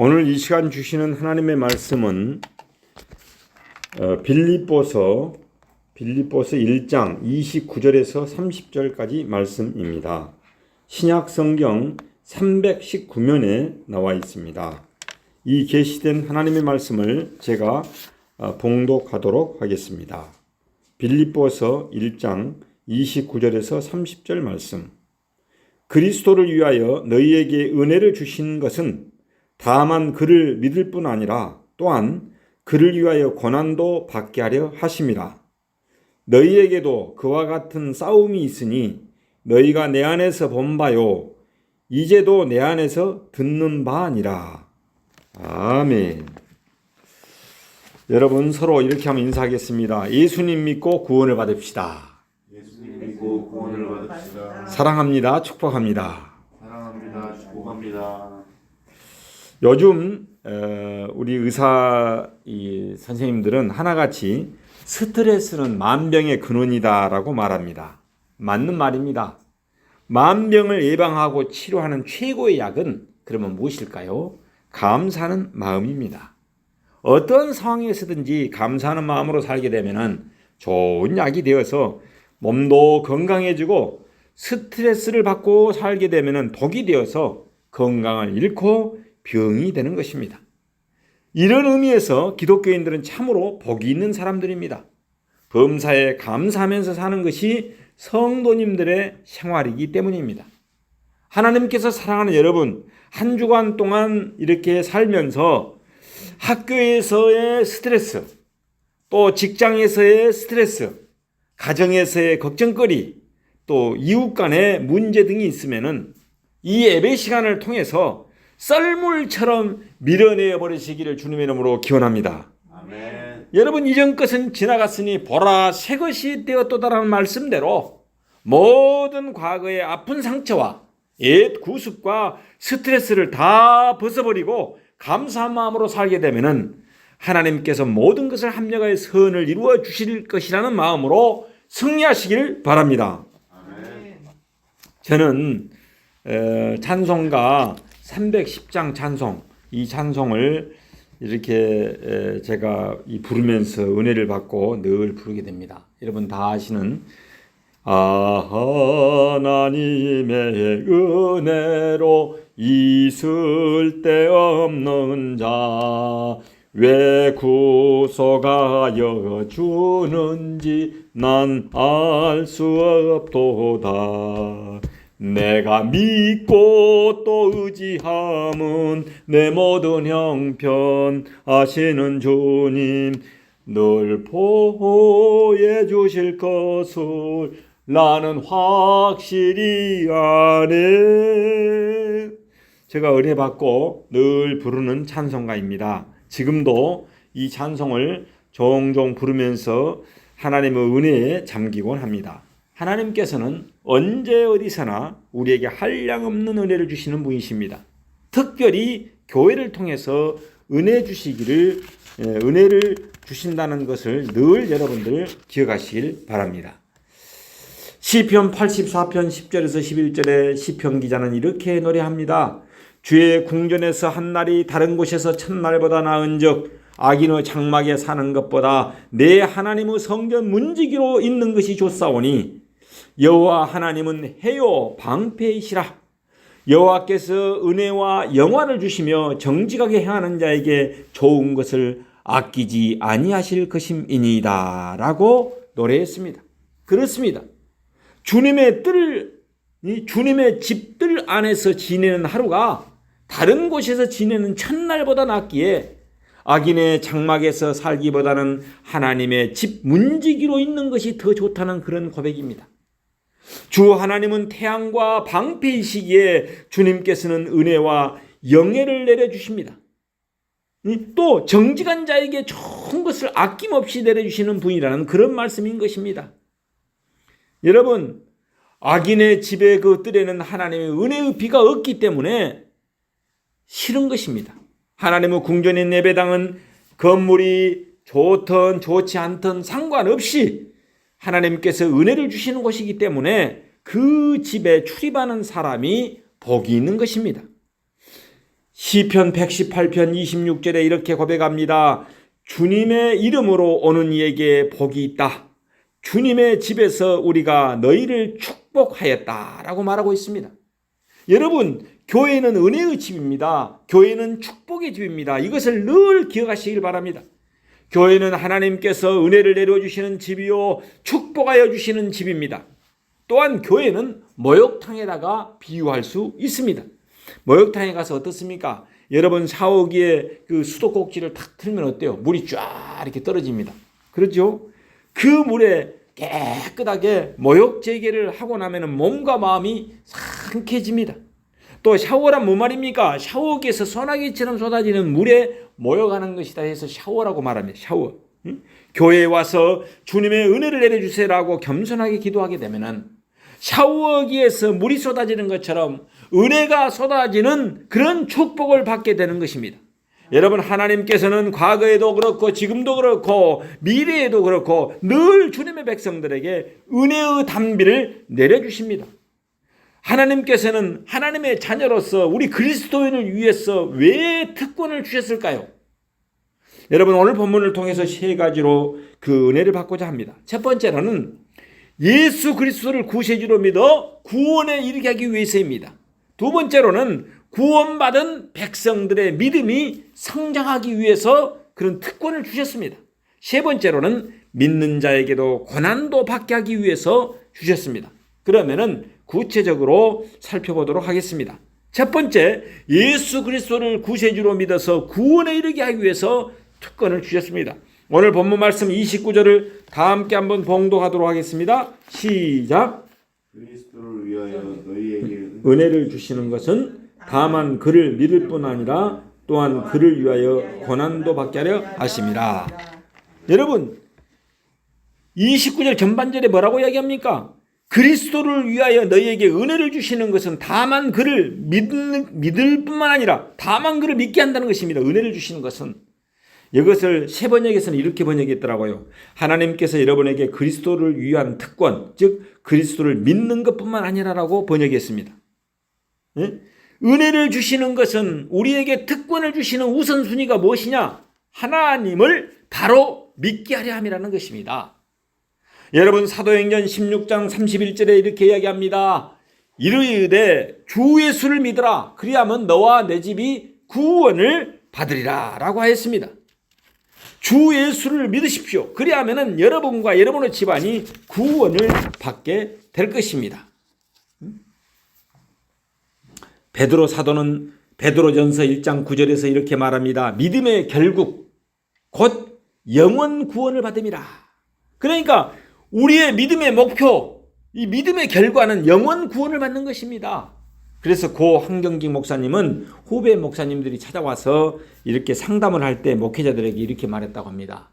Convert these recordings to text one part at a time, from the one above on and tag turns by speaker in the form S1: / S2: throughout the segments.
S1: 오늘 이 시간 주시는 하나님의 말씀은 빌립보서 1장 29절에서 30절까지 말씀입니다. 신약 성경 319면에 나와 있습니다. 이 계시된 하나님의 말씀을 제가 봉독하도록 하겠습니다. 빌립보서 1장 29절에서 30절 말씀. 그리스도를 위하여 너희에게 은혜를 주신 것은 다만 그를 믿을 뿐 아니라 또한 그를 위하여 고난도 받게 하려 하심이라. 너희에게도 그와 같은 싸움이 있으니 너희가 내 안에서 본 바요 이제도 내 안에서 듣는 바 아니라. 아멘. 여러분 서로 이렇게 하면 인사하겠습니다. 예수님 믿고 구원을 받읍시다.
S2: 예수님 믿고 구원을 받읍시다.
S1: 사랑합니다. 축복합니다.
S2: 사랑합니다. 축복합니다.
S1: 요즘 우리 의사 선생님들은 하나같이 스트레스는 만병의 근원이다라고 말합니다. 맞는 말입니다. 만병을 예방하고 치료하는 최고의 약은 그러면 무엇일까요? 감사하는 마음입니다. 어떤 상황에서든지 감사하는 마음으로 살게 되면 좋은 약이 되어서 몸도 건강해지고 스트레스를 받고 살게 되면 독이 되어서 건강을 잃고 병이 되는 것입니다. 이런 의미에서 기독교인들은 참으로 복이 있는 사람들입니다. 범사에 감사하면서 사는 것이 성도님들의 생활이기 때문입니다. 하나님께서 사랑하는 여러분, 한 주간 동안 이렇게 살면서 학교에서의 스트레스, 또 직장에서의 스트레스, 가정에서의 걱정거리, 또 이웃 간의 문제 등이 있으면은 이 예배 시간을 통해서 썰물처럼 밀어내어 버리시기를 주님의 이름으로 기원합니다.
S2: 아멘.
S1: 여러분, 이전 것은 지나갔으니 보라 새 것이 되었도다라는 말씀대로 모든 과거의 아픈 상처와 옛 구습과 스트레스를 다 벗어버리고 감사한 마음으로 살게 되면은 하나님께서 모든 것을 합력하여 선을 이루어 주실 것이라는 마음으로 승리하시길 바랍니다.
S2: 아멘.
S1: 저는 찬송가 310장 찬송, 이 찬송을 이렇게 제가 부르면서 은혜를 받고 늘 부르게 됩니다. 여러분 다 아시는 하나님의 은혜로 있을 데 없는 자 왜 구속하여 주는지 난 알 수 없도다. 내가 믿고 또 의지함은 내 모든 형편 아시는 주님 늘 보호해 주실 것을 나는 확실히 아네. 제가 은혜받고 늘 부르는 찬송가입니다. 지금도 이 찬송을 종종 부르면서 하나님의 은혜에 잠기곤 합니다. 하나님께서는 언제 어디서나 우리에게 한량없는 은혜를 주시는 분이십니다. 특별히 교회를 통해서 은혜를 주신다는 것을 늘 여러분들 기억하시길 바랍니다. 시편 84편 10절에서 11절에 시편 기자는 이렇게 노래합니다. 주의 궁전에서 한 날이 다른 곳에서 첫날보다 나은즉 악인의 장막에 사는 것보다 내 하나님의 성전 문지기로 있는 것이 좋사오니 여호와 하나님은 해요 방패이시라. 여호와께서 은혜와 영화를 주시며 정직하게 행하는 자에게 좋은 것을 아끼지 아니하실 것임이니이다 라고 노래했습니다. 그렇습니다. 주님의 집들 안에서 지내는 하루가 다른 곳에서 지내는 첫날보다 낫기에 악인의 장막에서 살기보다는 하나님의 집 문지기로 있는 것이 더 좋다는 그런 고백입니다. 주 하나님은 태양과 방패이시기에 주님께서는 은혜와 영예를 내려주십니다. 또 정직한 자에게 좋은 것을 아낌없이 내려주시는 분이라는 그런 말씀인 것입니다. 여러분, 악인의 집의 그 뜰에는 하나님의 은혜의 비가 없기 때문에 싫은 것입니다. 하나님의 궁전인 예배당은 건물이 좋든 좋지 않든 상관없이 하나님께서 은혜를 주시는 곳이기 때문에 그 집에 출입하는 사람이 복이 있는 것입니다. 시편 118편 26절에 이렇게 고백합니다. 주님의 이름으로 오는 이에게 복이 있다. 주님의 집에서 우리가 너희를 축복하였다 라고 말하고 있습니다. 여러분, 교회는 은혜의 집입니다. 교회는 축복의 집입니다. 이것을 늘 기억하시길 바랍니다. 교회는 하나님께서 은혜를 내려주시는 집이요 축복하여 주시는 집입니다. 또한 교회는 목욕탕에다가 비유할 수 있습니다. 목욕탕에 가서 어떻습니까? 여러분 샤워기에 그 수도꼭지를 탁 틀면 어때요? 물이 쫙 이렇게 떨어집니다. 그렇죠? 그 물에 깨끗하게 목욕 재개를 하고 나면 몸과 마음이 상쾌해집니다. 또 샤워란 뭐 말입니까? 샤워기에서 소나기처럼 쏟아지는 물에 모여가는 것이다 해서 샤워라고 말합니다. 샤워. 교회에 와서 주님의 은혜를 내려주세요라고 겸손하게 기도하게 되면은 샤워기에서 물이 쏟아지는 것처럼 은혜가 쏟아지는 그런 축복을 받게 되는 것입니다. 여러분, 하나님께서는 과거에도 그렇고 지금도 그렇고 미래에도 그렇고 늘 주님의 백성들에게 은혜의 단비를 내려주십니다. 하나님께서는 하나님의 자녀로서 우리 그리스도인을 위해서 왜 특권을 주셨을까요? 여러분, 오늘 본문을 통해서 세 가지로 그 은혜를 받고자 합니다. 첫 번째로는 예수 그리스도를 구세주로 믿어 구원에 이르게 하기 위해서입니다. 두 번째로는 구원받은 백성들의 믿음이 성장하기 위해서 그런 특권을 주셨습니다. 세 번째로는 믿는 자에게도 고난도 받게 하기 위해서 주셨습니다. 그러면은 구체적으로 살펴보도록 하겠습니다. 첫 번째, 예수 그리스도를 구세주로 믿어서 구원에 이르게 하기 위해서 특권을 주셨습니다. 오늘 본문 말씀 29절을 다 함께 한번 봉독하도록 하겠습니다. 시작.
S2: 그리스도를 위하여 너희에게
S1: 은혜를 주시는 것은 다만 그를 믿을 뿐 아니라 또한 그를 위하여 고난도 받게 하려 하심이라. 여러분, 29절 전반절에 뭐라고 이야기합니까? 그리스도를 위하여 너희에게 은혜를 주시는 것은 다만 그를 믿을 뿐만 아니라 다만 그를 믿게 한다는 것입니다. 은혜를 주시는 것은. 이것을 세 번역에서는 이렇게 번역했더라고요. 하나님께서 여러분에게 그리스도를 위한 특권, 즉 그리스도를 믿는 것뿐만 아니라라고 번역했습니다. 예? 은혜를 주시는 것은 우리에게 특권을 주시는 우선순위가 무엇이냐? 하나님을 바로 믿게 하려 함이라는 것입니다. 여러분, 사도행전 16장 31절에 이렇게 이야기합니다. 이르되 주 예수를 믿으라. 그리하면 너와 내 집이 구원을 받으리라 라고 하였습니다. 주 예수를 믿으십시오. 그리하면 여러분과 여러분의 집안이 구원을 받게 될 것입니다. 베드로 사도는 베드로전서 1장 9절에서 이렇게 말합니다. 믿음의 결국 곧 영원 구원을 받음이라. 그러니까 우리의 믿음의 목표, 이 믿음의 결과는 영원 구원을 받는 것입니다. 그래서 고 한경직 목사님은 후배 목사님들이 찾아와서 이렇게 상담을 할 때 목회자들에게 이렇게 말했다고 합니다.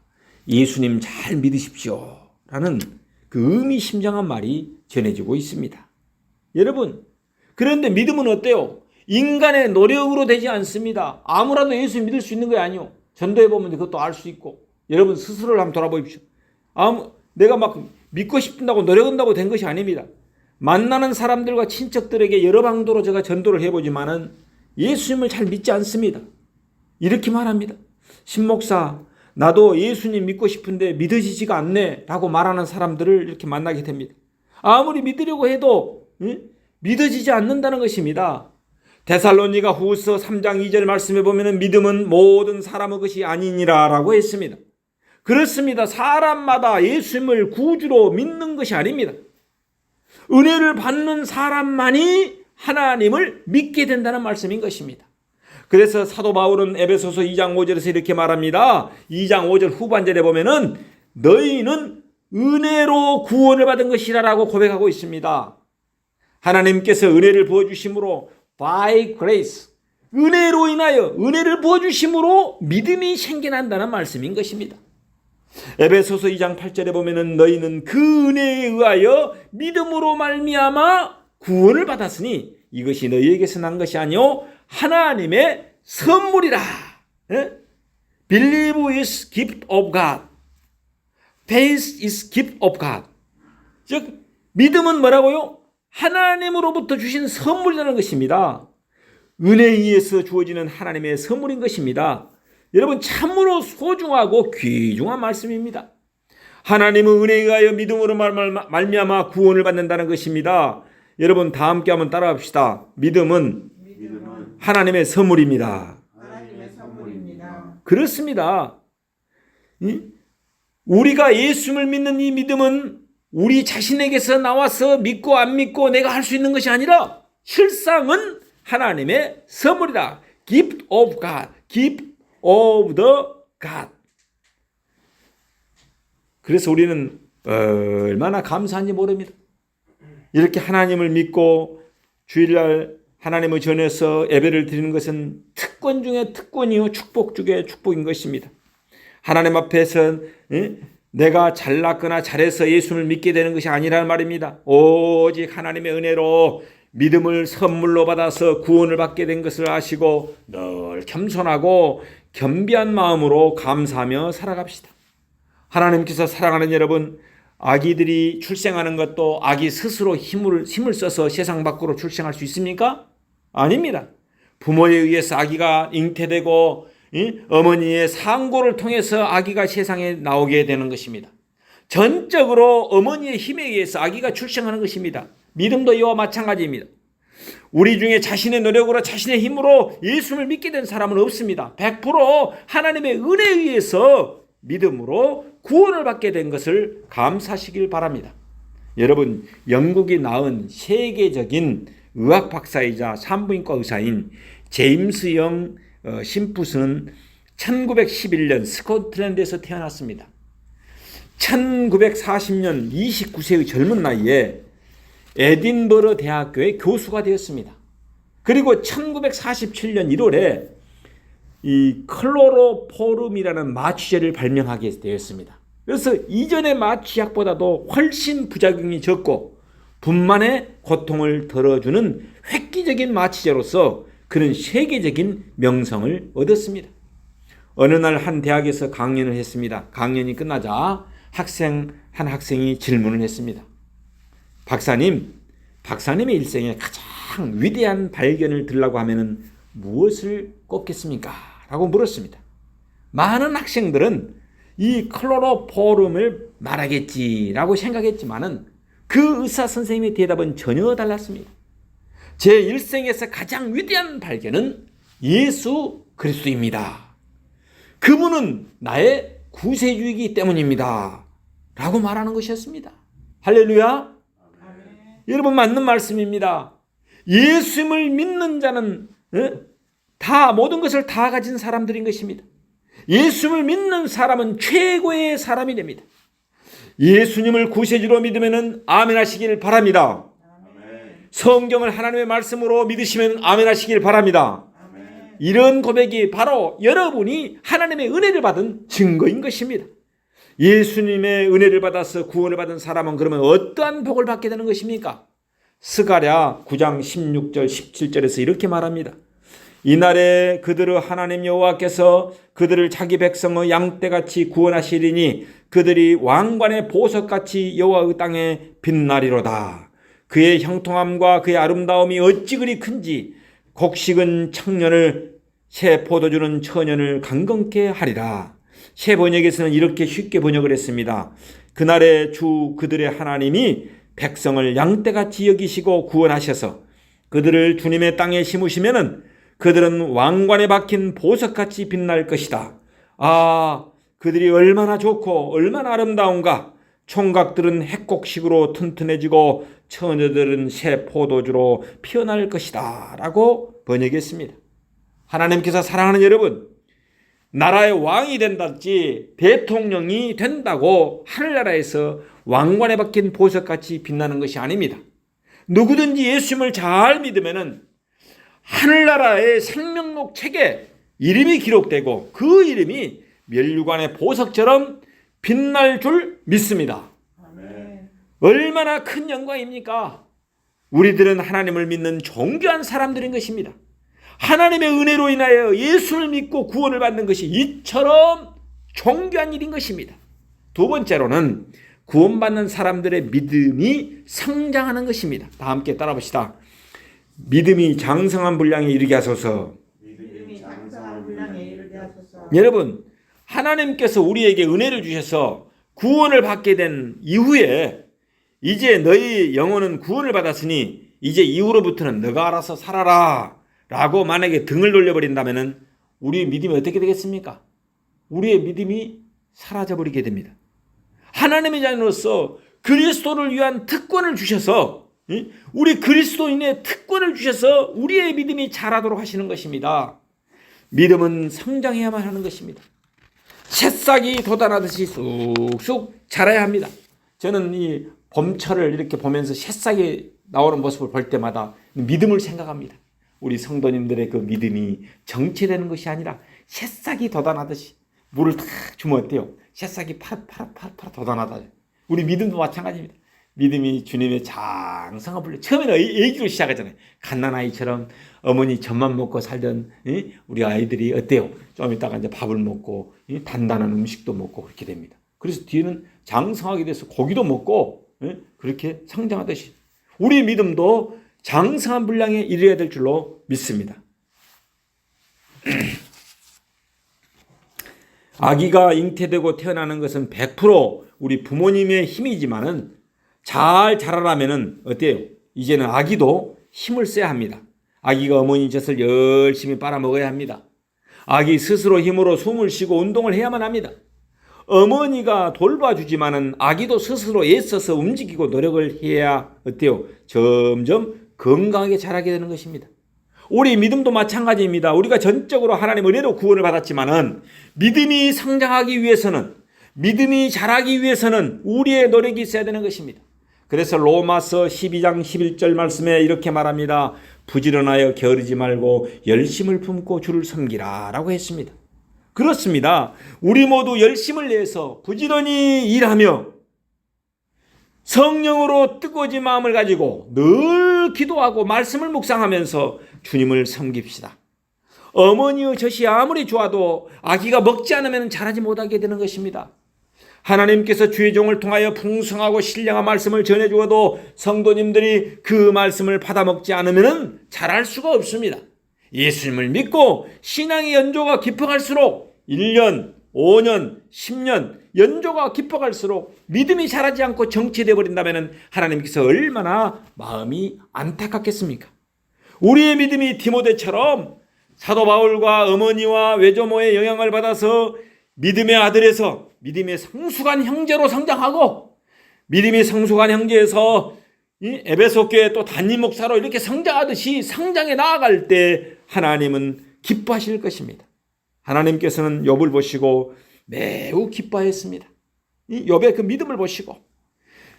S1: 예수님 잘 믿으십시오 라는 그 의미심장한 말이 전해지고 있습니다. 여러분, 그런데 믿음은 어때요? 인간의 노력으로 되지 않습니다. 아무라도 예수 믿을 수 있는 거 아니요. 전도해보면 그것도 알 수 있고. 여러분 스스로를 한번 돌아보십시오. 내가 막 믿고 싶다고 노력한다고 된 것이 아닙니다. 만나는 사람들과 친척들에게 여러 방도로 제가 전도를 해보지만은 예수님을 잘 믿지 않습니다. 이렇게 말합니다. 신목사, 나도 예수님 믿고 싶은데 믿어지지가 않네 라고 말하는 사람들을 이렇게 만나게 됩니다. 아무리 믿으려고 해도 믿어지지 않는다는 것입니다. 데살로니가 후서 3장 2절 말씀에 보면 믿음은 모든 사람의 것이 아니니라 라고 했습니다. 그렇습니다. 사람마다 예수님을 구주로 믿는 것이 아닙니다. 은혜를 받는 사람만이 하나님을 믿게 된다는 말씀인 것입니다. 그래서 사도 바울은 에베소서 2장 5절에서 이렇게 말합니다. 2장 5절 후반절에 보면은 너희는 은혜로 구원을 받은 것이라고 고백하고 있습니다. 하나님께서 은혜를 부어주심으로 by grace, 은혜로 인하여 은혜를 부어주심으로 믿음이 생겨난다는 말씀인 것입니다. 에베소서 2장 8절에 보면은 너희는 그 은혜에 의하여 믿음으로 말미암아 구원을 받았으니 이것이 너희에게서 난 것이 아니요 하나님의 선물이라. Believe is gift of God. Faith is gift of God. 즉 믿음은 뭐라고요? 하나님으로부터 주신 선물이라는 것입니다. 은혜에 의해서 주어지는 하나님의 선물인 것입니다. 여러분, 참으로 소중하고 귀중한 말씀입니다. 하나님은 은혜에 의하여 믿음으로 말미암아 구원을 받는다는 것입니다. 여러분, 다 함께 한번 따라합시다. 믿음은 하나님의 선물입니다.
S3: 하나님의 선물입니다.
S1: 그렇습니다. 우리가 예수를 믿는 이 믿음은 우리 자신에게서 나와서 믿고 안 믿고 내가 할 수 있는 것이 아니라 실상은 하나님의 선물이다. Gift of God. Gift of the God. 그래서 우리는 얼마나 감사한지 모릅니다. 이렇게 하나님을 믿고 주일날 하나님을 전해서 예배를 드리는 것은 특권 중에 특권이요 축복 중에 축복인 것입니다. 하나님 앞에서 내가 잘났거나 잘해서 예수를 믿게 되는 것이 아니라는 말입니다. 오직 하나님의 은혜로 믿음을 선물로 받아서 구원을 받게 된 것을 아시고 늘 겸손하고 겸비한 마음으로 감사하며 살아갑시다. 하나님께서 사랑하는 여러분, 아기들이 출생하는 것도 아기 스스로 힘을 써서 세상 밖으로 출생할 수 있습니까? 아닙니다. 부모에 의해서 아기가 잉태되고 어머니의 상고를 통해서 아기가 세상에 나오게 되는 것입니다. 전적으로 어머니의 힘에 의해서 아기가 출생하는 것입니다. 믿음도 이와 마찬가지입니다. 우리 중에 자신의 노력으로 자신의 힘으로 예수를 믿게 된 사람은 없습니다. 100% 하나님의 은혜에 의해서 믿음으로 구원을 받게 된 것을 감사하시길 바랍니다. 여러분, 영국이 낳은 세계적인 의학 박사이자 산부인과 의사인 제임스 영 심프스는 1911년 스코틀랜드에서 태어났습니다. 1940년 29세의 젊은 나이에 에딘버러 대학교의 교수가 되었습니다. 그리고 1947년 1월에 이 클로로포름이라는 마취제를 발명하게 되었습니다. 그래서 이전의 마취약보다도 훨씬 부작용이 적고 분만의 고통을 덜어주는 획기적인 마취제로서 그는 세계적인 명성을 얻었습니다. 어느 날 한 대학에서 강연을 했습니다. 강연이 끝나자 한 학생이 질문을 했습니다. 박사님의 일생에 가장 위대한 발견을 들라고 하면은 무엇을 꼽겠습니까? 라고 물었습니다. 많은 학생들은 이 클로로포름을 말하겠지라고 생각했지만은 그 의사 선생님의 대답은 전혀 달랐습니다. 제 일생에서 가장 위대한 발견은 예수 그리스도입니다. 그분은 나의 구세주이기 때문입니다. 라고 말하는 것이었습니다. 할렐루야. 여러분, 맞는 말씀입니다. 예수를 믿는 자는 다 모든 것을 다 가진 사람들인 것입니다. 예수를 믿는 사람은 최고의 사람이 됩니다. 예수님을 구세주로 믿으면 아멘 하시길 바랍니다. 성경을 하나님의 말씀으로 믿으시면 아멘 하시길 바랍니다. 이런 고백이 바로 여러분이 하나님의 은혜를 받은 증거인 것입니다. 예수님의 은혜를 받아서 구원을 받은 사람은 그러면 어떠한 복을 받게 되는 것입니까? 스가랴 9장 16절 17절에서 이렇게 말합니다. 이날에 그들의 하나님 여호와께서 그들을 자기 백성의 양떼같이 구원하시리니 그들이 왕관의 보석같이 여호와의 땅에 빛나리로다. 그의 형통함과 그의 아름다움이 어찌 그리 큰지 곡식은 청년을 새 포도주는 처년을 강건케 하리라. 새 번역에서는 이렇게 쉽게 번역을 했습니다. 그날에 주 그들의 하나님이 백성을 양떼같이 여기시고 구원하셔서 그들을 주님의 땅에 심으시면은 그들은 왕관에 박힌 보석같이 빛날 것이다. 아, 그들이 얼마나 좋고 얼마나 아름다운가. 총각들은 핵곡식으로 튼튼해지고 처녀들은 새 포도주로 피어날 것이다. 라고 번역했습니다. 하나님께서 사랑하는 여러분, 나라의 왕이 된다든지 대통령이 된다고 하늘나라에서 왕관에 박힌 보석같이 빛나는 것이 아닙니다. 누구든지 예수님을 잘 믿으면은 하늘나라의 생명록 책에 이름이 기록되고 그 이름이 면류관의 보석처럼 빛날 줄 믿습니다.
S3: 아멘.
S1: 얼마나 큰 영광입니까? 우리들은 하나님을 믿는 존귀한 사람들인 것입니다. 하나님의 은혜로 인하여 예수를 믿고 구원을 받는 것이 이처럼 존귀한 일인 것입니다. 두 번째로는 구원받는 사람들의 믿음이 성장하는 것입니다. 다 함께 따라 봅시다. 믿음이 장성한 분량에 이르게 하소서.
S3: 믿음이 장성한 분량에 이르게 하소서.
S1: 여러분, 하나님께서 우리에게 은혜를 주셔서 구원을 받게 된 이후에 이제 너희 영혼은 구원을 받았으니 이제 이후로부터는 너가 알아서 살아라 라고 만약에 등을 돌려버린다면 우리의 믿음이 어떻게 되겠습니까? 우리의 믿음이 사라져버리게 됩니다. 하나님의 자녀로서 그리스도를 위한 특권을 주셔서, 우리 그리스도인의 특권을 주셔서 우리의 믿음이 자라도록 하시는 것입니다. 믿음은 성장해야만 하는 것입니다. 새싹이 돋아나듯이 쑥쑥 자라야 합니다. 저는 이 봄철을 이렇게 보면서 새싹이 나오는 모습을 볼 때마다 믿음을 생각합니다. 우리 성도님들의 그 믿음이 정체되는 것이 아니라 새싹이 돋아나듯이 물을 탁 주면 어때요? 새싹이 파릇파릇 돋아나다. 우리 믿음도 마찬가지입니다. 믿음이 주님의 장성한 분량. 처음에는 애기로 시작하잖아요. 갓난아이처럼 어머니 젖만 먹고 살던 우리 아이들이 어때요? 좀 이따가 이제 밥을 먹고 단단한 음식도 먹고 그렇게 됩니다. 그래서 뒤에는 장성하게 돼서 고기도 먹고 그렇게 성장하듯이 우리의 믿음도 장성한 분량에 이르어야 될 줄로 믿습니다. 아기가 잉태되고 태어나는 것은 100% 우리 부모님의 힘이지만은 잘 자라려면은 어때요? 이제는 아기도 힘을 써야 합니다. 아기가 어머니 젖을 열심히 빨아먹어야 합니다. 아기 스스로 힘으로 숨을 쉬고 운동을 해야만 합니다. 어머니가 돌봐주지만은 아기도 스스로 애써서 움직이고 노력을 해야 어때요? 점점 건강하게 자라게 되는 것입니다. 우리 믿음도 마찬가지입니다. 우리가 전적으로 하나님의 은혜로 구원을 받았지만은 믿음이 성장하기 위해서는, 믿음이 자라기 위해서는 우리의 노력이 있어야 되는 것입니다. 그래서 로마서 12장 11절 말씀에 이렇게 말합니다. 부지런하여 게으르지 말고 열심을 품고 주를 섬기라 라고 했습니다. 그렇습니다. 우리 모두 열심을 내서 부지런히 일하며 성령으로 뜨거워진 마음을 가지고 늘 기도하고 말씀을 묵상하면서 주님을 섬깁시다. 어머니의 젖이 아무리 좋아도 아기가 먹지 않으면 자라지 못하게 되는 것입니다. 하나님께서 주의 종을 통하여 풍성하고 신령한 말씀을 전해주어도 성도님들이 그 말씀을 받아먹지 않으면 자랄 수가 없습니다. 예수님을 믿고 신앙의 연조가 깊어갈수록 1년, 5년, 10년 연조가 깊어갈수록 믿음이 자라지 않고 정체되어 버린다면 하나님께서 얼마나 마음이 안타깝겠습니까? 우리의 믿음이 디모데처럼 사도 바울과 어머니와 외조모의 영향을 받아서 믿음의 아들에서 믿음의 성숙한 형제로 성장하고 믿음이 성숙한 형제에서 이 에베소 교회 또 담임 목사로 이렇게 성장하듯이 성장해 나아갈 때 하나님은 기뻐하실 것입니다. 하나님께서는 욥을 보시고 매우 기뻐했습니다. 이 욥의 그 믿음을 보시고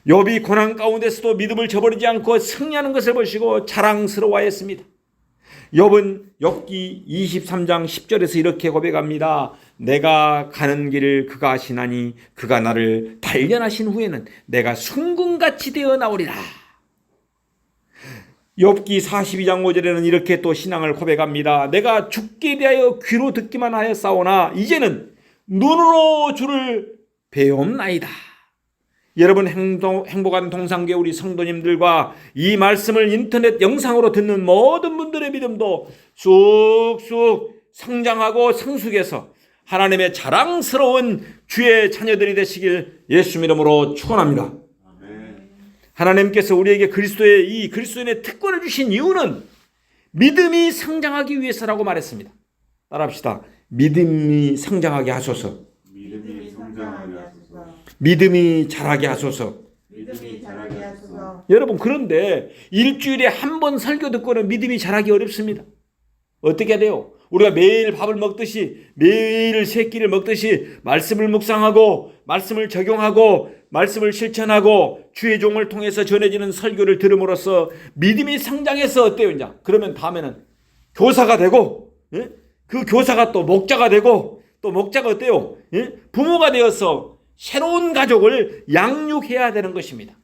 S1: 욥이 고난 가운데서도 믿음을 저버리지 않고 승리하는 것을 보시고 자랑스러워했습니다. 욥은 욥기 23장 10절에서 이렇게 고백합니다. 내가 가는 길을 그가 아시나니 그가 나를 단련하신 후에는 내가 순금같이 되어 나오리라. 욥기 42장 5절에는 이렇게 또 신앙을 고백합니다. 내가 죽게 대하여 귀로 듣기만 하였사오나 이제는 눈으로 주를 배움나이다. 여러분 행복한 동산교회 우리 성도님들과 이 말씀을 인터넷 영상으로 듣는 모든 분들의 믿음도 쑥쑥 성장하고 성숙해서 하나님의 자랑스러운 주의 자녀들이 되시길 예수 이름으로 축원합니다. 하나님께서 우리에게 이 그리스도인의 특권을 주신 이유는 믿음이 성장하기 위해서라고 말했습니다. 따라합시다. 믿음이 성장하게 하소서.
S3: 믿음이 성장하게 하소서.
S1: 믿음이 자라게 하소서.
S3: 믿음이 자라게 하소서.
S1: 여러분 그런데 일주일에 한 번 설교 듣고는 믿음이 자라기 어렵습니다. 어떻게 해야 돼요? 우리가 매일 밥을 먹듯이 매일 세 끼를 먹듯이 말씀을 묵상하고 말씀을 적용하고 말씀을 실천하고 주의 종을 통해서 전해지는 설교를 들음으로써 믿음이 성장해서 어때요? 이제 그러면 다음에는 교사가 되고 그 교사가 또 목자가 되고 또 목자가 어때요? 부모가 되어서 새로운 가족을 양육해야 되는 것입니다.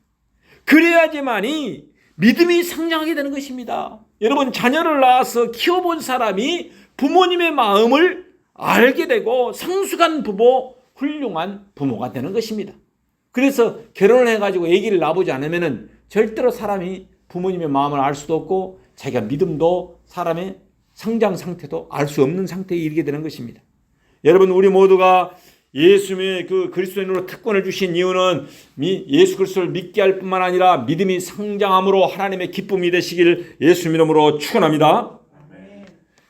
S1: 그래야지만이 믿음이 성장하게 되는 것입니다. 여러분 자녀를 낳아서 키워본 사람이 부모님의 마음을 알게 되고 성숙한 부모, 훌륭한 부모가 되는 것입니다. 그래서 결혼을 해가지고 아기를 낳아보지 않으면 절대로 사람이 부모님의 마음을 알 수도 없고 자기가 믿음도 사람의 성장 상태도 알 수 없는 상태에 이르게 되는 것입니다. 여러분, 우리 모두가 예수님의 그 그리스도인으로 특권을 주신 이유는 예수 그리스도를 믿게 할 뿐만 아니라 믿음이 성장함으로 하나님의 기쁨이 되시길 예수 이름으로 축원합니다.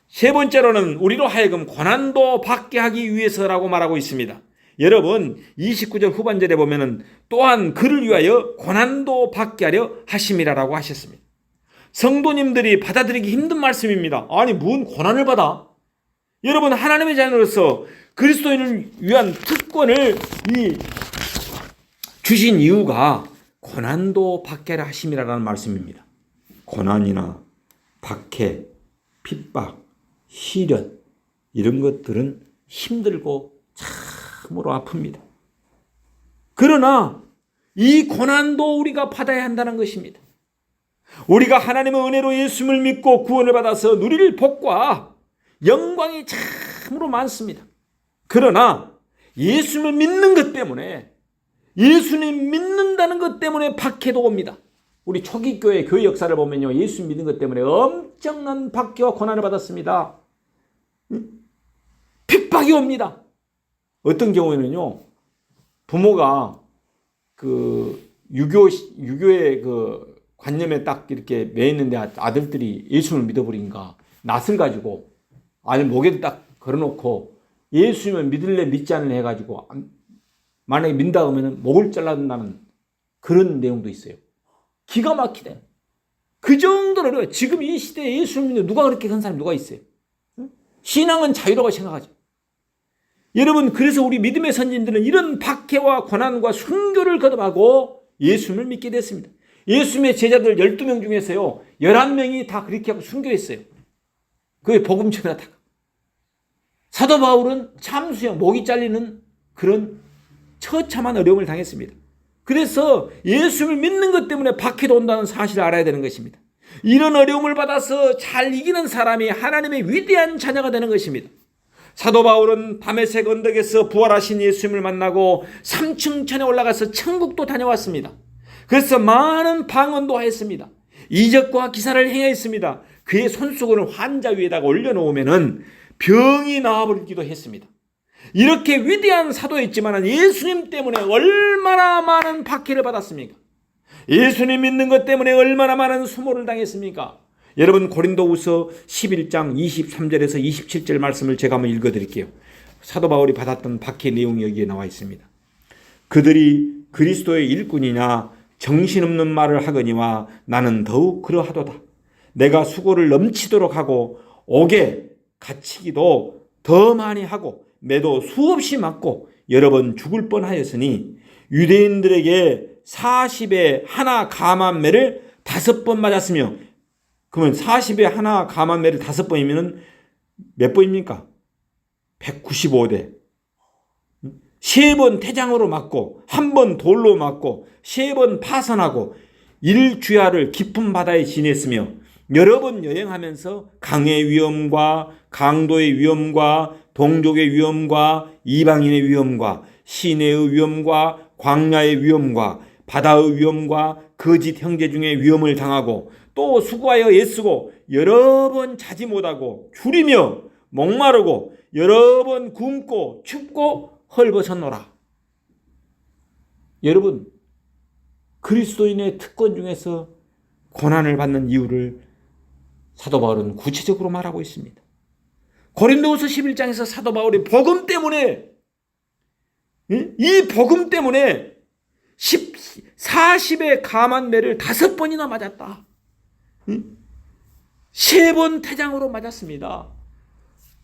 S1: 세 번째로는 우리로 하여금 고난도 받게 하기 위해서라고 말하고 있습니다. 여러분, 29절 후반절에 보면은 또한 그를 위하여 고난도 받게 하려 하심이라라고 하셨습니다. 성도님들이 받아들이기 힘든 말씀입니다. 아니, 무슨 고난을 받아? 여러분, 하나님의 자녀로서 그리스도인을 위한 특권을 주신 이유가 고난도 받게 하려 하심이라는 말씀입니다. 고난이나 박해, 핍박, 시련 이런 것들은 힘들고 참으로 아픕니다. 그러나 이 고난도 우리가 받아야 한다는 것입니다. 우리가 하나님의 은혜로 예수님을 믿고 구원을 받아서 누릴 복과 영광이 참으로 많습니다. 그러나 예수님을 믿는 것 때문에, 예수님 믿는다는 것 때문에 박해도 옵니다. 우리 초기 교회 역사를 보면요, 예수 믿는 것 때문에 엄청난 박해와 고난을 받았습니다. 핍박이 옵니다. 어떤 경우에는요, 부모가 그 유교의 그 관념에 딱 이렇게 매였는데 아들들이 예수님을 믿어버리니까 낯을 가지고 아들 목에도 딱 걸어놓고 예수님을 믿을래 믿지 않을래 해가지고 만약에 믿다 하면 목을 잘라준다는 그런 내용도 있어요. 기가 막히대. 그 정도로 어려워요. 지금 이 시대에 예수를 믿는 누가 그렇게 큰 사람이 누가 있어요? 신앙은 자유라고 생각하죠. 여러분, 그래서 우리 믿음의 선진들은 이런 박해와 고난과 순교를 거듭하고 예수님을 믿게 됐습니다. 예수님의 제자들 12명 중에서요 11명이 다 그렇게 하고 순교했어요. 그게 복음 전하다가. 사도 바울은 참수형, 목이 잘리는 그런 처참한 어려움을 당했습니다. 그래서 예수를 믿는 것 때문에 박해도 온다는 사실을 알아야 되는 것입니다. 이런 어려움을 받아서 잘 이기는 사람이 하나님의 위대한 자녀가 되는 것입니다. 사도 바울은 다메섹 언덕에서 부활하신 예수님을 만나고 3층 천에 올라가서 천국도 다녀왔습니다. 그래서 많은 방언도 했습니다. 이적과 기사를 행했습니다. 그의 손수건을 환자 위에다가 올려놓으면 병이 나아버리기도 했습니다. 이렇게 위대한 사도였지만 예수님 때문에 얼마나 많은 박해를 받았습니까? 예수님 믿는 것 때문에 얼마나 많은 수모를 당했습니까? 여러분, 고린도후서 11장 23절에서 27절 말씀을 제가 한번 읽어드릴게요. 사도 바울이 받았던 박해 내용이 여기에 나와 있습니다. 그들이 그리스도의 일꾼이냐 정신없는 말을 하거니와 나는 더욱 그러하도다. 내가 수고를 넘치도록 하고 옥에 갇히기도 더 많이 하고 매도 수없이 맞고 여러 번 죽을 뻔하였으니 유대인들에게 40에 하나 감한 매를 5번 맞았으며, 그러면 40에 하나 감한 매를 5번이면 몇 번입니까? 195대. 3번 태장으로 맞고 1번 돌로 맞고 3번 파선하고 일주야를 깊은 바다에 지냈으며 여러 번 여행하면서 강의 위험과 강도의 위험과 동족의 위험과 이방인의 위험과 시내의 위험과 광야의 위험과 바다의 위험과 거짓 형제 중에 위험을 당하고 또 수고하여 애쓰고 여러 번 자지 못하고 줄이며 목마르고 여러 번 굶고 춥고 헐벗었노라. 여러분, 그리스도인의 특권 중에서 고난을 받는 이유를 사도 바울은 구체적으로 말하고 있습니다. 고린도후서 11장에서 사도 바울이 복음 때문에, 이 복음 때문에 40에 감한 매를 5번이나 맞았다. 3번 태장으로 맞았습니다.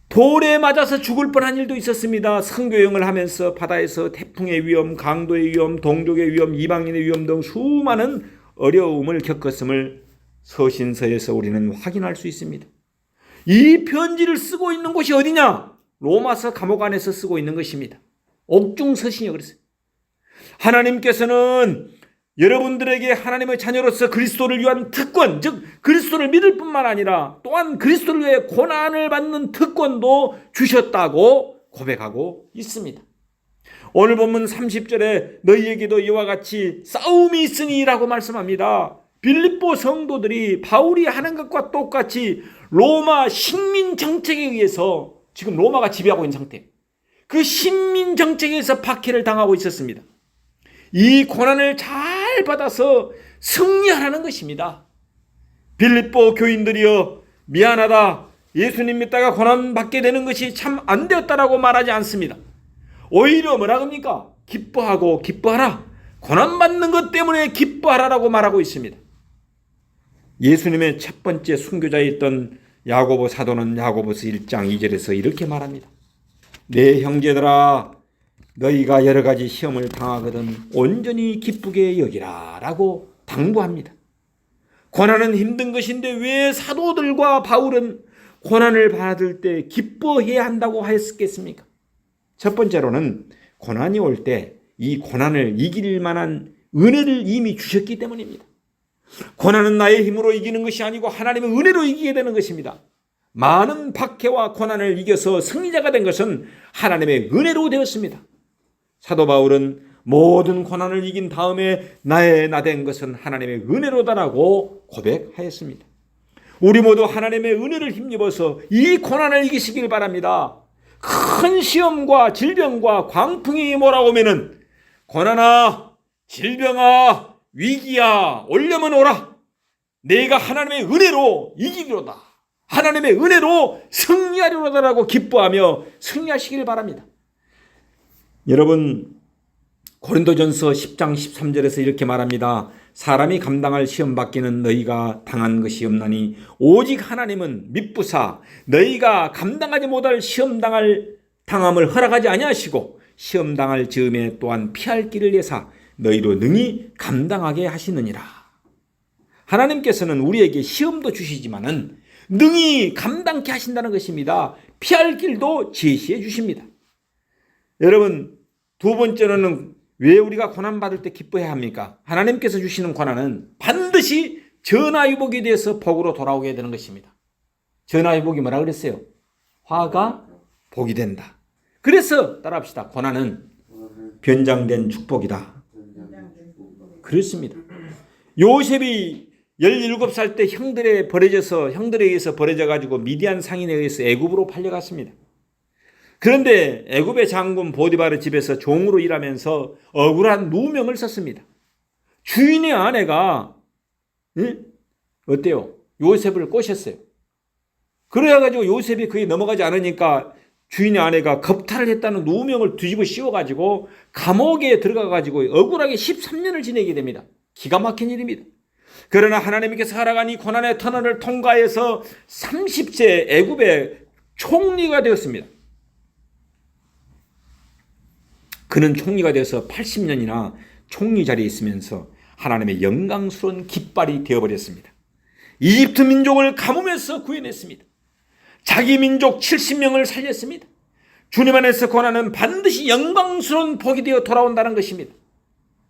S1: 돌에 맞아서 죽을 뻔한 일도 있었습니다. 선교여행을 하면서 바다에서 태풍의 위험, 강도의 위험, 동족의 위험, 이방인의 위험 등 수많은 어려움을 겪었음을 서신서에서 우리는 확인할 수 있습니다. 이 편지를 쓰고 있는 곳이 어디냐? 로마서 감옥 안에서 쓰고 있는 것입니다. 옥중 서신이요. 그랬어요. 하나님께서는 여러분들에게 하나님의 자녀로서 그리스도를 위한 특권, 즉 그리스도를 믿을 뿐만 아니라 또한 그리스도를 위해 고난을 받는 특권도 주셨다고 고백하고 있습니다. 오늘 본문 30절에 너희에게도 이와 같이 싸움이 있으니 라고 말씀합니다. 빌립보 성도들이 바울이 하는 것과 똑같이 로마 식민 정책에 의해서 지금 로마가 지배하고 있는 상태, 그 식민 정책에 의해서 박해를 당하고 있었습니다. 이 고난을 잘 받아서 승리하라는 것입니다. 빌립보 교인들이여 미안하다, 예수님 믿다가 고난받게 되는 것이 참 안 되었다라고 말하지 않습니다. 오히려 뭐라 합니까? 기뻐하고 기뻐하라, 고난받는 것 때문에 기뻐하라라고 말하고 있습니다. 예수님의 첫 번째 순교자였던 야고보 사도는 야고보서 1장 2절에서 이렇게 말합니다. 내 형제들아, 너희가 여러 가지 시험을 당하거든 온전히 기쁘게 여기라 라고 당부합니다. 고난은 힘든 것인데 왜 사도들과 바울은 고난을 받을 때 기뻐해야 한다고 하였겠습니까? 첫 번째로는 고난이 올 때 이 고난을 이길 만한 은혜를 이미 주셨기 때문입니다. 고난은 나의 힘으로 이기는 것이 아니고 하나님의 은혜로 이기게 되는 것입니다. 많은 박해와 고난을 이겨서 승리자가 된 것은 하나님의 은혜로 되었습니다. 사도 바울은 모든 고난을 이긴 다음에 나의 나 된 것은 하나님의 은혜로다라고 고백하였습니다. 우리 모두 하나님의 은혜를 힘입어서 이 고난을 이기시길 바랍니다. 큰 시험과 질병과 광풍이 몰아오면은 고난아, 질병아, 위기야, 올려면 오라. 내가 하나님의 은혜로 이기리로다. 하나님의 은혜로 승리하리로다라고 기뻐하며 승리하시길 바랍니다. 여러분, 고린도전서 10장 13절에서 이렇게 말합니다. 사람이 감당할 시험 받기는 너희가 당한 것이 없나니 오직 하나님은 미쁘사 너희가 감당하지 못할 시험 당함을 허락하지 아니하시고 시험 당할 즈음에 또한 피할 길을 내사 너희로 능히 감당하게 하시느니라. 하나님께서는 우리에게 시험도 주시지만은 능히 감당케 하신다는 것입니다. 피할 길도 제시해 주십니다. 여러분, 두 번째로는 왜 우리가 고난받을 때 기뻐해야 합니까? 하나님께서 주시는 고난은 반드시 전화위복이 돼서 복으로 돌아오게 되는 것입니다. 전화위복이 뭐라 그랬어요? 화가 복이 된다. 그래서 따라합시다. 고난은 변장된 축복이다. 그렇습니다. 요셉이 17살 때 형들에 의해서 버려져가지고 미디안 상인에 의해서 애굽으로 팔려갔습니다. 그런데 애굽의 장군 보디바르 집에서 종으로 일하면서 억울한 누명을 썼습니다. 주인의 아내가 어때요? 요셉을 꼬셨어요. 그래가지고 요셉이 그에 넘어가지 않으니까 주인의 아내가 겁탈을 했다는 누명을 뒤집어 씌워가지고 감옥에 들어가가지고 억울하게 13년을 지내게 됩니다. 기가 막힌 일입니다. 그러나 하나님께서 허락한 이 고난의 터널을 통과해서 30세 애굽의 총리가 되었습니다. 그는 총리가 되어서 80년이나 총리 자리에 있으면서 하나님의 영광스러운 깃발이 되어버렸습니다. 이집트 민족을 가뭄에서 구해냈습니다. 자기 민족 70명을 살렸습니다. 주님 안에서 고난은 반드시 영광스러운 복이 되어 돌아온다는 것입니다.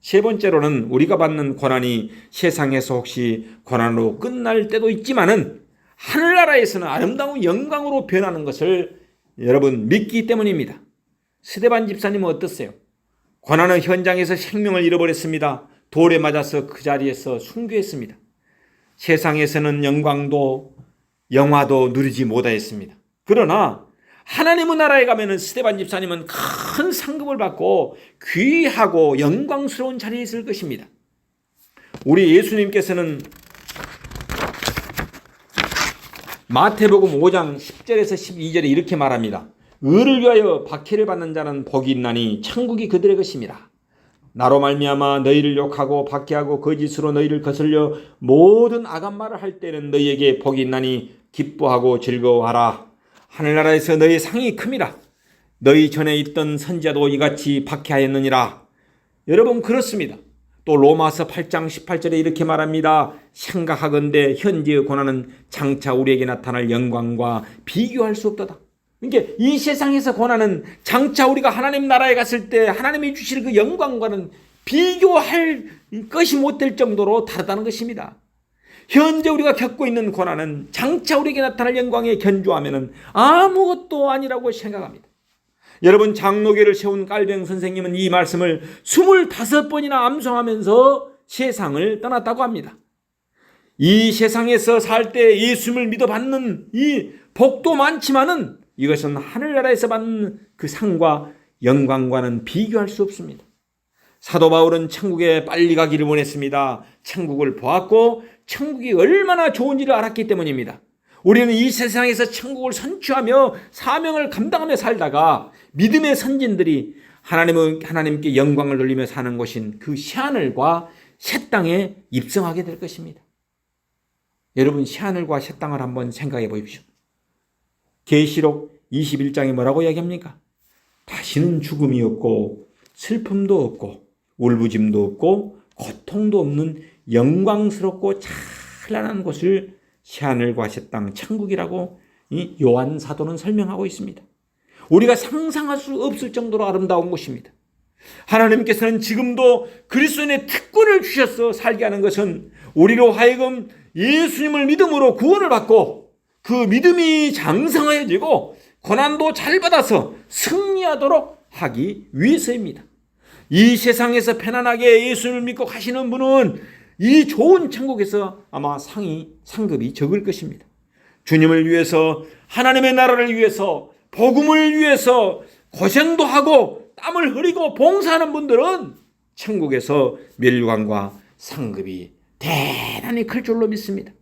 S1: 세 번째로는 우리가 받는 고난이 세상에서 혹시 고난으로 끝날 때도 있지만은 하늘나라에서는 아름다운 영광으로 변하는 것을 여러분 믿기 때문입니다. 스데반 집사님은 어떠세요? 고난의 현장에서 생명을 잃어버렸습니다. 돌에 맞아서 그 자리에서 순교했습니다. 세상에서는 영광도 영화도 누리지 못하였습니다. 그러나 하나님의 나라에 가면은 스데반 집사님은 큰 상급을 받고 귀하고 영광스러운 자리에 있을 것입니다. 우리 예수님께서는 마태복음 5장 10절에서 12절에 이렇게 말합니다. 의를 위하여 박해를 받는 자는 복이 있나니 천국이 그들의 것입니다. 나로 말미암아 너희를 욕하고 박해하고 거짓으로 너희를 거슬려 모든 악한 말을 할 때는 너희에게 복이 있나니 기뻐하고 즐거워하라. 하늘나라에서 너희 상이 큽니다. 너희 전에 있던 선지자도 이같이 박해하였느니라. 여러분 그렇습니다. 또 로마서 8장 18절에 이렇게 말합니다. 생각하건대 현재의 고난은 장차 우리에게 나타날 영광과 비교할 수 없도다. 그러니까 이 세상에서 고난은 장차 우리가 하나님 나라에 갔을 때 하나님이 주실 그 영광과는 비교할 것이 못될 정도로 다르다는 것입니다. 현재 우리가 겪고 있는 고난은 장차 우리에게 나타날 영광에 견주하면 아무것도 아니라고 생각합니다. 여러분 장로교를 세운 깔병 선생님은 이 말씀을 25번이나 암송하면서 세상을 떠났다고 합니다. 이 세상에서 살 때 예수님을 믿어 받는 이 복도 많지만은 이것은 하늘나라에서 받는 그 상과 영광과는 비교할 수 없습니다. 사도 바울은 천국에 빨리 가기를 원했습니다. 천국을 보았고 천국이 얼마나 좋은지를 알았기 때문입니다. 우리는 이 세상에서 천국을 선취하며 사명을 감당하며 살다가 믿음의 선진들이 하나님께 영광을 돌리며 사는 곳인 그 새하늘과 새 땅에 입성하게 될 것입니다. 여러분, 새하늘과 새 땅을 한번 생각해 보십시오. 계시록 21장이 뭐라고 이야기합니까? 다시는 죽음이 없고 슬픔도 없고 울부짖음도 없고 고통도 없는 영광스럽고 찬란한 곳을 새하늘과 새 땅, 천국이라고 이 요한 사도는 설명하고 있습니다. 우리가 상상할 수 없을 정도로 아름다운 곳입니다. 하나님께서는 지금도 그리스도인의 특권을 주셔서 살게 하는 것은 우리로 하여금 예수님을 믿음으로 구원을 받고 그 믿음이 장성해지고 고난도 잘 받아서 승리하도록 하기 위해서입니다. 이 세상에서 편안하게 예수님을 믿고 가시는 분은 이 좋은 천국에서 아마 상급이 적을 것입니다. 주님을 위해서, 하나님의 나라를 위해서, 복음을 위해서 고생도 하고 땀을 흘리고 봉사하는 분들은 천국에서 멸관과 상급이 대단히 클 줄로 믿습니다.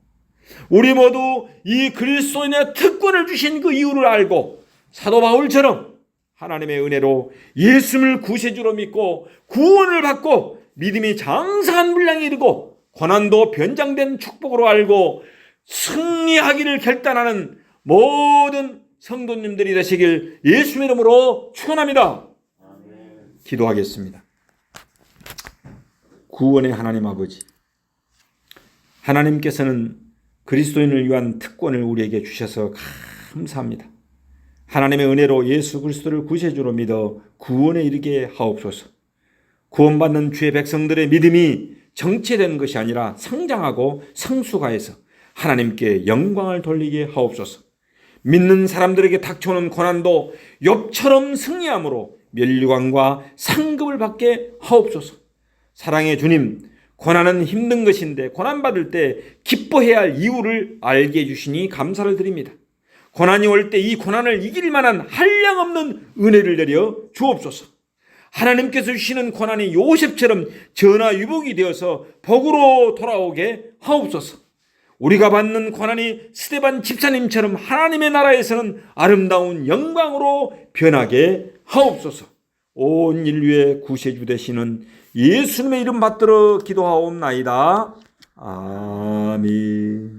S1: 우리 모두 이 그리스도인의 특권을 주신 그 이유를 알고 사도 바울처럼 하나님의 은혜로 예수님을 구세주로 믿고 구원을 받고 믿음이 장성한 분량에 이르고 고난도 변장된 축복으로 알고 승리하기를 결단하는 모든 성도님들이 되시길 예수의 이름으로 축원합니다. 기도하겠습니다. 구원의 하나님 아버지, 하나님께서는 그리스도인을 위한 특권을 우리에게 주셔서 감사합니다. 하나님의 은혜로 예수 그리스도를 구세주로 믿어 구원에 이르게 하옵소서. 구원받는 주의 백성들의 믿음이 정체된 것이 아니라 성장하고 성숙하여서 하나님께 영광을 돌리게 하옵소서. 믿는 사람들에게 닥쳐오는 고난도 욥처럼 승리함으로 면류관과 상급을 받게 하옵소서. 사랑의 주님, 고난은 힘든 것인데 고난받을 때 기뻐해야 할 이유를 알게 해주시니 감사를 드립니다. 고난이 올 때 이 고난을 이길 만한 한량없는 은혜를 내려 주옵소서. 하나님께서 주시는 고난이 요셉처럼 전화위복이 되어서 복으로 돌아오게 하옵소서. 우리가 받는 고난이 스데반 집사님처럼 하나님의 나라에서는 아름다운 영광으로 변하게 하옵소서. 온 인류의 구세주 되시는 예수님의 이름 받들어 기도하옵나이다. 아멘.